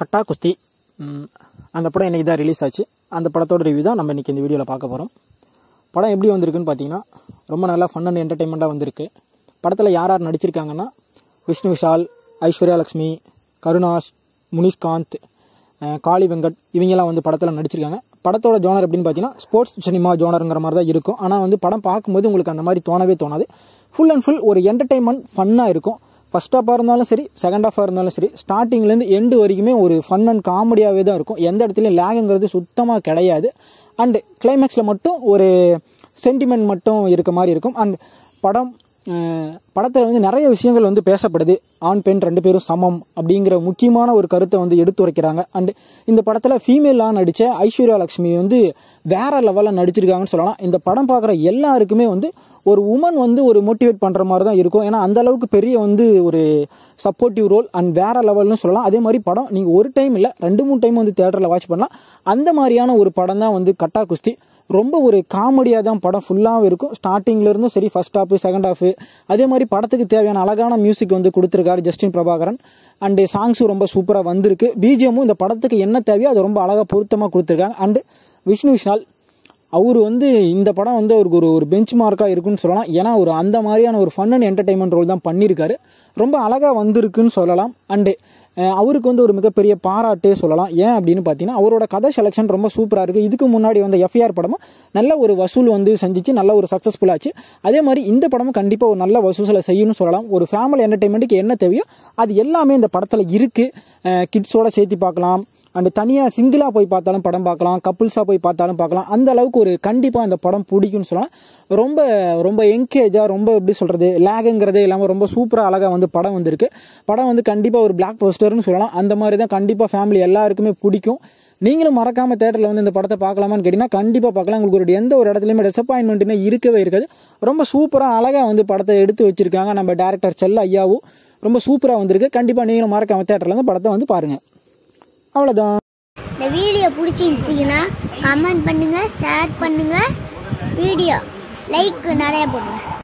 கட்டா குஸ்தி அந்த படம் இன்றைக்கி தான் ரிலீஸ் ஆச்சு. அந்த படத்தோட ரிவ்யூ தான் நம்ம இன்றைக்கி இந்த வீடியோவில் பார்க்க போகிறோம். படம் எப்படி வந்திருக்குன்னு பார்த்தீங்கன்னா ரொம்ப நல்லா ஃபன் அண்ட் என்டர்டெயின்மெண்ட்டாக வந்திருக்கு. படத்தில் யார் யார் நடிச்சிருக்காங்கன்னா விஷ்ணு விஷால், ஐஸ்வர்யா லக்ஷ்மி, கருணாஸ், முனிஷ்காந்த், காளி வெங்கட் இவங்கெல்லாம் வந்து படத்தில் நடிச்சிருக்காங்க. படத்தோட ஜோனர் எப்படின்னு பார்த்தீங்கன்னா ஸ்போர்ட்ஸ் சினிமா ஜோனருங்கிற மாதிரி தான் இருக்கும். ஆனால் வந்து படம் பார்க்கும்போது உங்களுக்கு அந்த மாதிரி தோணவே தோணாது. ஃபுல் அண்ட் ஃபுல் ஒரு என்டர்டெயின்மெண்ட் ஃபன்னாக இருக்கும். ஃபர்ஸ்ட் ஹாஃபாக இருந்தாலும் சரி, செகண்ட் ஹாஃபாக இருந்தாலும் சரி, ஸ்டார்டிங்லேருந்து எண்டு வரைக்குமே ஒரு ஃபன் அண்ட் காமெடியாகவே தான் இருக்கும். எந்த இடத்துலையும் லேகுங்கிறது சுத்தமாக கிடையாது. அண்டு கிளைமேக்ஸில் மட்டும் ஒரு சென்டிமெண்ட் மட்டும் இருக்க மாதிரி இருக்கும். அண்ட் படத்தில் வந்து நிறைய விஷயங்கள் வந்து பேசப்படுது. ஆண் பெண் 2 பேரும் சமம் அப்படிங்கிற முக்கியமான ஒரு கருத்தை வந்து எடுத்துரைக்கிறாங்க. அண்டு இந்த படத்தில் ஃபீமேலாக நடித்த ஐஸ்வர்யா லக்ஷ்மி வந்து வேற லெவலில் நடிச்சிருக்காங்கன்னு சொல்லலாம். இந்த படம் பார்க்குற எல்லாருக்குமே வந்து ஒரு உமன் வந்து ஒரு மோட்டிவேட் பண்ணுற மாதிரி தான் இருக்கும். ஏன்னா அந்த அளவுக்கு பெரிய வந்து ஒரு சப்போர்ட்டிவ் ரோல் அண்ட் வேற லெவல்னு சொல்லலாம். அதே மாதிரி படம் நீங்கள் ஒரு டைம் இல்லை 2-3 டைம் வந்து தியேட்டரில் வாட்ச் பண்ணலாம். அந்த மாதிரியான ஒரு படம் தான் வந்து கட்டா குஸ்தி. ரொம்ப ஒரு காமெடியாக தான் படம் ஃபுல்லாகவும் இருக்கும். ஸ்டார்டிங்லேருந்தும் சரி, ஃபர்ஸ்ட் ஹாஃப் செகண்ட் ஹாஃப் அதே மாதிரி படத்துக்கு தேவையான அழகான மியூசிக் வந்து கொடுத்துருக்காரு ஜஸ்டின் பிரபாகரன். அண்டு சாங்ஸும் ரொம்ப சூப்பராக வந்திருக்கு. பிஜிஎம்மும் இந்த படத்துக்கு என்ன தேவையோ அது ரொம்ப அழகாக பொருத்தமாக கொடுத்துருக்காங்க. அண்டு விஷ்ணு விஷால் அவர் வந்து இந்த படம் வந்து அவருக்கு ஒரு பெஞ்ச் மார்க்காக இருக்குன்னு சொல்லலாம். ஏன்னா ஒரு அந்த மாதிரியான ஒரு ஃபன் அண்ட் என்டர்டெயின்மெண்ட் ரோல் தான் பண்ணியிருக்காரு. ரொம்ப அழகாக வந்திருக்குன்னு சொல்லலாம். அண்டு அவருக்கு வந்து ஒரு மிகப்பெரிய பாராட்டே சொல்லலாம். ஏன் அப்படின்னு பார்த்தீங்கன்னா அவரோட கதை செலெக்ஷன் ரொம்ப சூப்பராக இருக்குது. இதுக்கு முன்னாடி வந்த எஃப்ஐஆர் படமும் நல்ல ஒரு வசூல் வந்து செஞ்சிச்சு, நல்ல ஒரு சக்ஸஸ்ஃபுல்லாச்சு. அதே மாதிரி இந்த படமும் கண்டிப்பாக ஒரு நல்ல வசூலை செய்யணும்னு சொல்லலாம். ஒரு ஃபேமிலி என்டர்டெயின்மெண்ட்டுக்கு என்ன தேவையோ அது எல்லாமே இந்த படத்தில் இருக்குது. கிட்ஸோட சேர்த்து பார்க்கலாம். அண்ட் தனியாக சிங்கிளாக போய் பார்த்தாலும் படம் பார்க்கலாம், கப்புள்ஸாக போய் பார்த்தாலும் பார்க்கலாம். அந்த அளவுக்கு ஒரு கண்டிப்பாக இந்த படம் பிடிக்கும்னு சொல்லலாம். ரொம்ப ரொம்ப என்கேஜாக, ரொம்ப எப்படி சொல்கிறது, லேகுங்கிறதே இல்லாமல் ரொம்ப சூப்பராக அழகாக வந்து படம் வந்திருக்கு. படம் வந்து கண்டிப்பாக ஒரு பிளாக் போஸ்டர்னு சொல்லலாம். அந்த மாதிரி தான் கண்டிப்பாக ஃபேமிலி எல்லாருக்குமே பிடிக்கும். நீங்களும் மறக்காமல் தேட்டரில் வந்து இந்த படத்தை பார்க்கலாமான்னு கேட்டிங்கன்னா கண்டிப்பாக பார்க்கலாம். உங்களுக்கு ஒரு எந்த ஒரு இடத்துலையுமே டிசப்பாயின்மெண்ட்டுன்னு இருக்கவே இருக்காது. ரொம்ப சூப்பராக அழகாக வந்து படத்தை எடுத்து வச்சுருக்காங்க. நம்ம டேரக்டர் செல்ல ஐயாவும் ரொம்ப சூப்பராக வந்திருக்கு. கண்டிப்பாக நீங்களும் மறக்காமல் தேட்டரில் வந்து படத்தை வந்து பாருங்கள். அவ்வளோதான். இந்த வீடியோ பிடிச்சிருந்துச்சிங்கன்னா கமெண்ட் பண்ணுங்கள், ஷேர் பண்ணுங்கள், வீடியோ லைக் நிறைய போடுங்க.